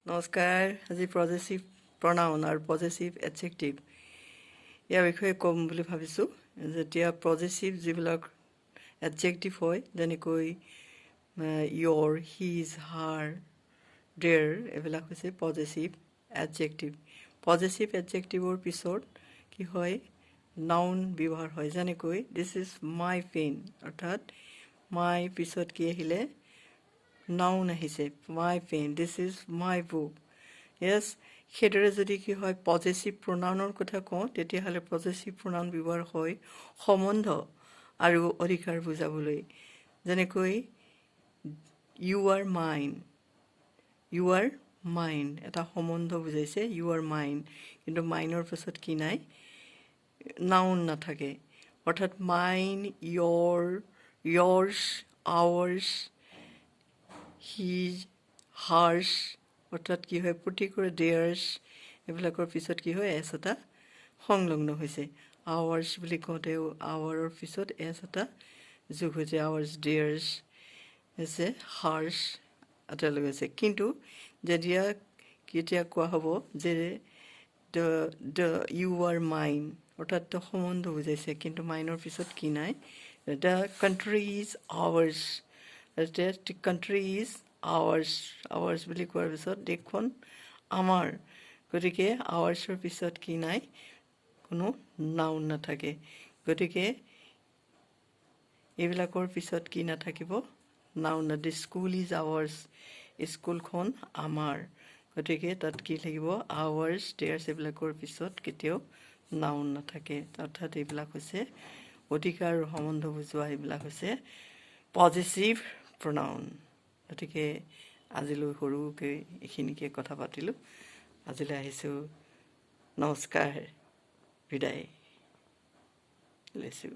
নমস্কাৰ আজি পজেচিভ প্ৰনাউন আৰু পজেচিভ এডজেক্টিভ ইয়াৰ বিষয়ে ক'ম বুলি ভাবিছোঁ যেতিয়া পজেচিভ যিবিলাক এডজেক্টিভ হয় যেনেকৈ your his her their এইবিলাক হৈছে পজেচিভ এডজেক্টিভৰ পিছত কি হয় নাউন ব্যৱহাৰ হয় যেনেকৈ this is my pen অৰ্থাৎ my পিছত কি আহিলে noun আহিছে my pen this is my book yes হেডৰে যদি কি হয় পজেচিভ প্ৰনাউনৰ কথা কওঁ তেতিয়াহলে পজেচিভ প্ৰনাউন ব্যৱহাৰ হয় সম্বন্ধ আৰু অধিকাৰ বুজাবলৈ যেনেকৈ you are mine এটা সম্বন্ধ বুজাইছে you are mine কিন্তু মাইনৰ পিছত কি নাই noun নাথাকে অৰ্থাৎ mine yours ours his hers অৰ্থাৎ কি হয় particular theirs এইবিলাকৰ পিছত কি হয় s এটা সংলগ্ন হৈছে ours বুলি কওঁতে our পিছত s এটা যোগ হৈছে ours theirs আছে hers এটা লগছে কিন্তু যেতিয়া কেতিয়া কোৱা হ'ব যে the you are mine অৰ্থাৎ তো সম্বন্ধ বুজাইছে কিন্তু মাইনৰ পিছত কি নাই the country is ours the country is ours বুলি কোৱাৰ পিছত দেখোন আমাৰ গতিকে oursৰ পিছত কি নাই কোনো নাউন নাথাকে গতিকে এইবিলাকৰ পিছত কি নাথাকিব noun the school is ours স্কুলখন আমাৰ গতিকে তাত কি লাগিব ours theirs এইবিলাকৰ পিছত কেতিয়াও নাউন নাথাকে অৰ্থাৎ এইবিলাক হৈছে অধিকাৰ আৰু সম্বন্ধ বুজোৱা এইবিলাক হৈছে পজেচিভ pronoun গতিকে আজিলৈ সৰুকে এইখিনিকে কথা পাতিলোঁ আজিলৈ আহিছোঁ নমস্কাৰ বিদায় লৈছোঁ